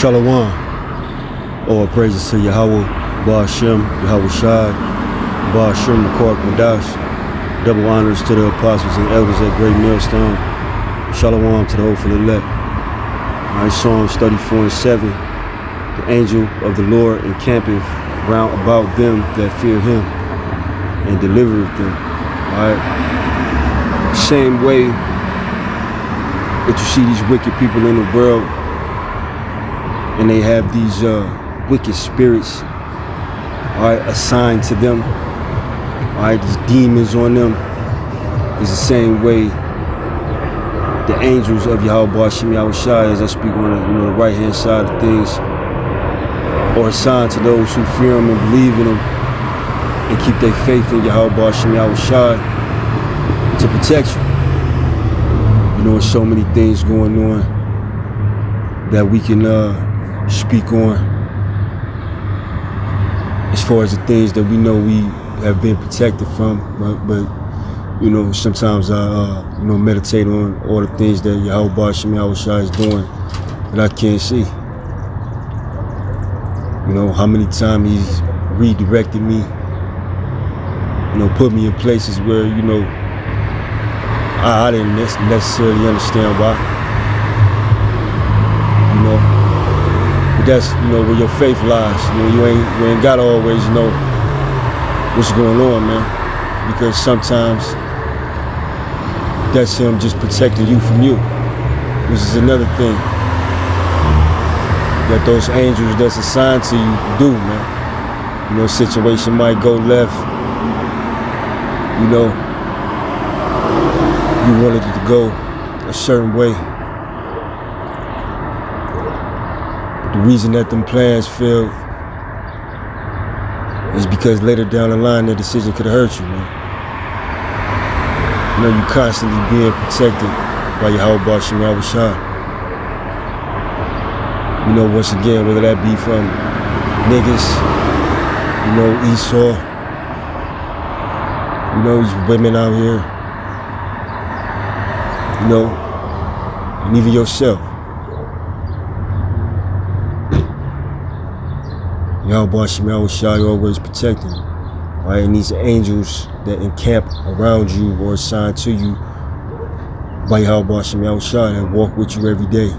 Shalom. All praises to Yahweh, Ba'ashem, Yahweh Shai, Ba'ashem, Makar Kodash. Double honors to the apostles and elders at Great Millstone. Shalom to the hopeful elect. Psalms 34:7. The angel of the Lord encampeth round about them that fear him and delivereth them. Alright. Same way that you see these wicked people in the world, and they have these wicked spirits, alright, assigned to them, alright, these demons on them, is the same way the angels of Yahweh Ba'ashem Yahweh Shai, as I speak on the right hand side of things, are assigned to those who fear him and believe in him and keep their faith in Yahweh Ba'ashem Yahweh Shai to protect you. There's so many things going on that we can speak on as far as the things that we know we have been protected from, but sometimes I meditate on all the things that Yahweh Ba'ashem Yahweh Shai is doing that I can't see. How many times he's redirected me, put me in places where I didn't necessarily understand why. But that's where your faith lies. You ain't gotta always know what's going on, man, because sometimes that's him just protecting you from you. This is another thing that those angels that's assigned to you do, man. Situation might go left. You wanted it to go a certain way. The reason that them plans failed is because later down the line that decision could have hurt you, man. You constantly being protected by Yahweh Ba'ashem Yahweh Shai. Once again, whether that be from niggas, Esau, these women out here, and even yourself. Yahweh Ba'ashem Yahweh Shai always protecting you. Right? And these angels that encamp around you or assigned to you by Yahweh Ba'ashem Yahweh Shai that walk with you every day.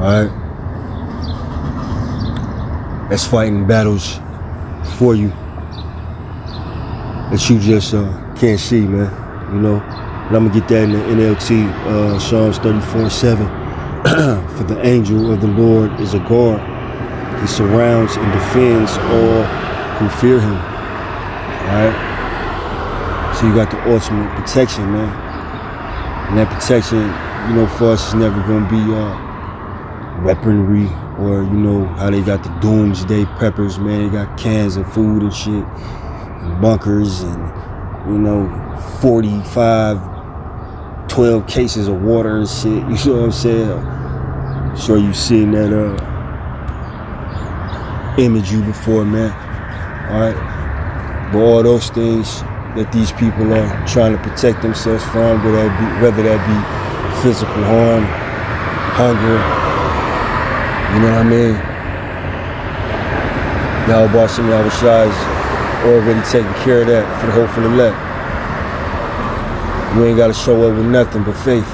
Alright? That's fighting battles for you that you just can't see, man. And I'm gonna get that in the NLT, Psalms 34:7. For the angel of the Lord is a guard. He surrounds and defends all who fear him. Alright? So you got the ultimate protection, man. And that protection, for us is never gonna be weaponry or how they got the doomsday preppers, man. They got cans of food and shit, and bunkers, and 45 12 cases of water and shit. You know what I'm saying? I'm sure you've seen that imagery before, man. Alright? But all those things that these people are trying to protect themselves from, whether that be physical harm, hunger, you know what I mean? Yahweh Ba'ashem Yahweh Shai is already taking care of that for the hopeful elect. You ain't got to show up with nothing but faith.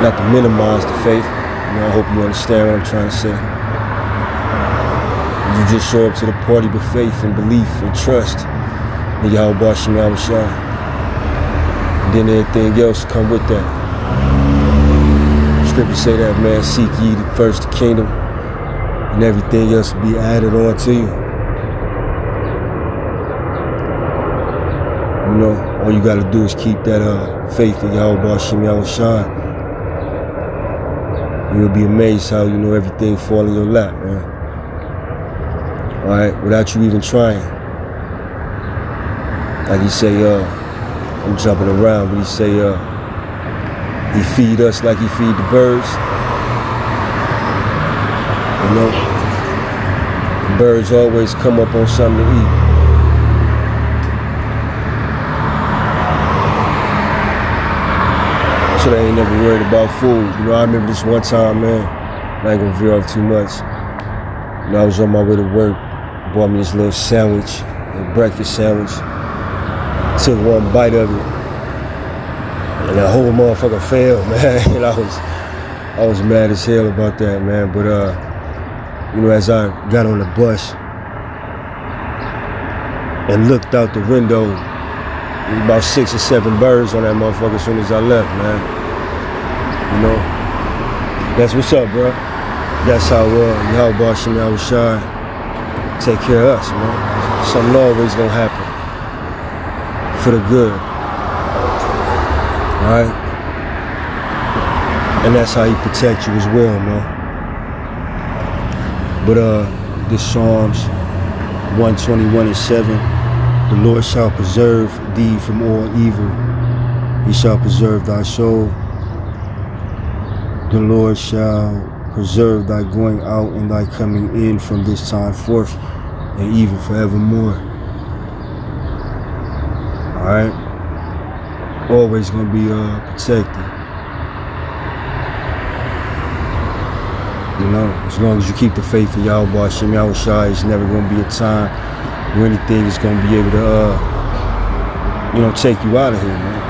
Not to minimize the faith. I hope you understand what I'm trying to say. You just show up to the party with faith and belief and trust in Yahweh Ba'ashem Yahweh Shai. And then everything else come with that. Scripture say that, man, seek ye first the kingdom and everything else will be added on to you. All you gotta do is keep that faith in Yahweh Ba'ashem Yahweh Shai. You'll be amazed how everything fall in your lap, man. Alright, without you even trying. Like he say, I'm jumping around, but he say, he feed us like he feed the birds. Birds always come up on something to eat. So they ain't never worried about food. You know, I remember this one time, man. I ain't gonna veer off too much. You know, I was on my way to work, bought me this little sandwich, a breakfast sandwich. Took one bite of it, and the whole motherfucker failed, man. And I was mad as hell about that, man. But you know, as I got on the bus and looked out the window, there was about 6 or 7 birds on that motherfucker as soon as I left, man. You know, that's what's up, bro. That's how Yahweh Shem Yahushai take care of us, man. Something always gonna happen for the good, right? And that's how he protect you as well, man. But this Psalms 121:7, the Lord shall preserve thee from all evil. He shall preserve thy soul. The Lord shall preserve thy going out and thy coming in from this time forth and even forevermore. Alright? Always gonna be protected. You know, as long as you keep the faith in Yahweh Shem Yahushai, it's never gonna be a time where anything is gonna be able to you know, take you out of here, man.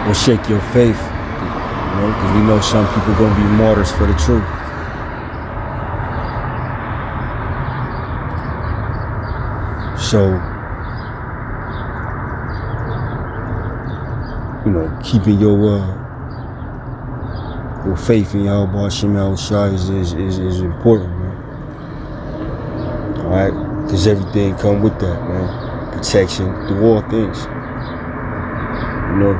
Or shake your faith. You know, because we know some people gonna be martyrs for the truth. So, you know, keeping your faith in Yahweh Shem Yahushai is important, man. Alright? Because everything come with that, man. Protection through all things. You know,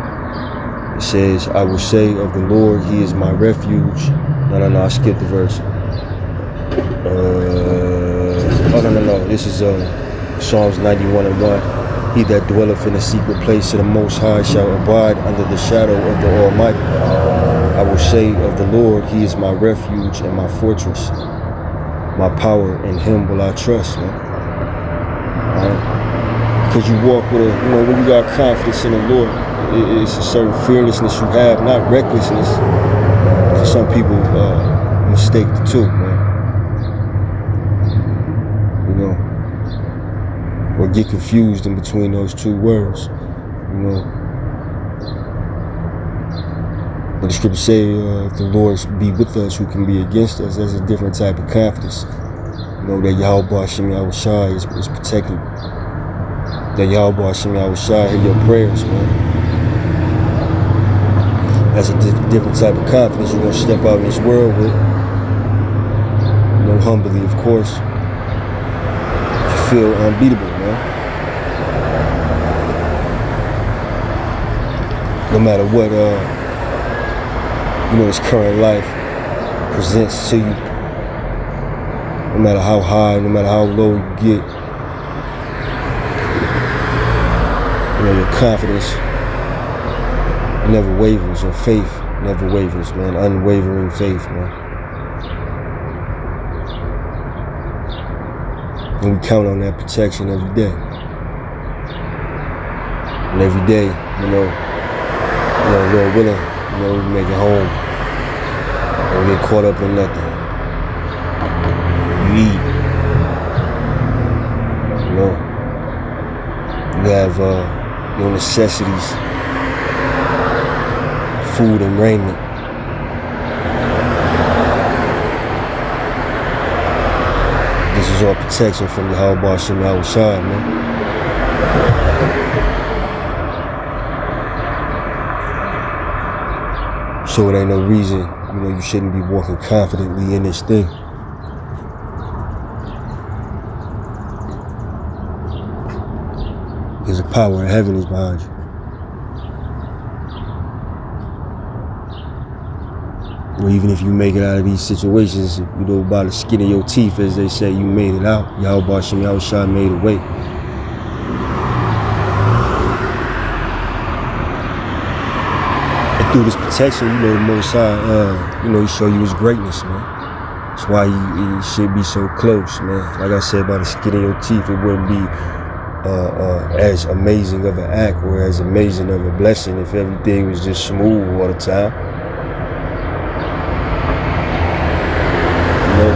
it says, I will say of the Lord, he is my refuge. No, I skipped the verse. No. This is Psalms 91:1. He that dwelleth in the secret place of the Most High shall abide under the shadow of the Almighty. I will say of the Lord, he is my refuge and my fortress. My power, in him will I trust, man. Right? Because you walk with you know, when you got confidence in the Lord, it's a certain fearlessness you have, not recklessness. Some people mistake the two, man. You know, or get confused in between those two words, you know. But the scriptures say, if the Lord be with us, who can be against us? That's a different type of confidence. You know, that Yahweh Shem Yahushai is protecting. That Yahweh Shem Yahushai hear your prayers, man. That's a different type of confidence you're going to step out in this world with. You know, humbly, of course. You feel unbeatable, man. No matter what, you know, this current life presents to you. No matter how high, no matter how low you get, you know, your confidence never wavers. Your faith never wavers, man. Unwavering faith, man. And we count on that protection every day. And every day, you know, Lord willing, you know, we make it home. Don't get caught up in nothing. You eat. You know. You have your necessities. Food and raiment. This is all protection from the Yahweh Shem Yahushai, man. So it ain't no reason, you know, you shouldn't be walking confidently in this thing. Because the power of heaven is behind you. Or even if you make it out of these situations, you know, by the skin of your teeth, as they say, you made it out. Yahweh Shem Yahushai made a way. And through this protection, you know, the Most High, you know, he show you his greatness, man. That's why he should be so close, man. Like I said, by the skin of your teeth, it wouldn't be as amazing of an act or as amazing of a blessing if everything was just smooth all the time. You know,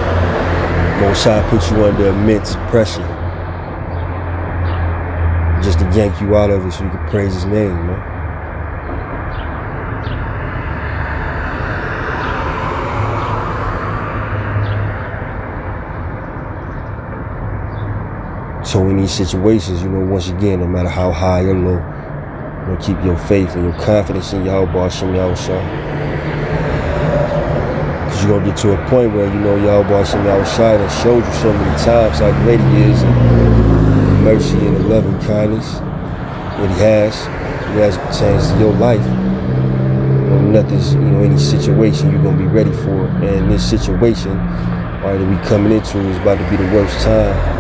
Most High put you under immense pressure just to yank you out of it so you could praise his name, man. So in these situations, once again, no matter how high or low, keep your faith and your confidence in Yahweh Hashem Yahushua. Because you're going to get to a point where, Yahweh Hashem Yahushua has showed you so many times how great he is and the mercy and the loving kindness that he has as it pertains to your life. Nothing's, any situation you're going to be ready for. And this situation, that we coming into is about to be the worst time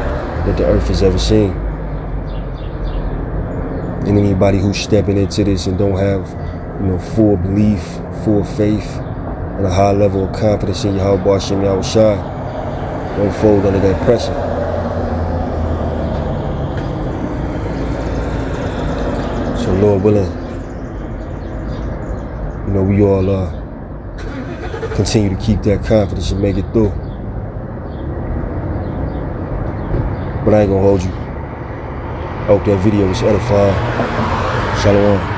that the earth has ever seen. And anybody who's stepping into this and don't have, full belief, full faith, and a high level of confidence in Yahweh Hashem Yahushua, don't fold under that pressure. So Lord willing, we all continue to keep that confidence and make it through. But I ain't gonna hold you. I hope that video was edifying. Shalom.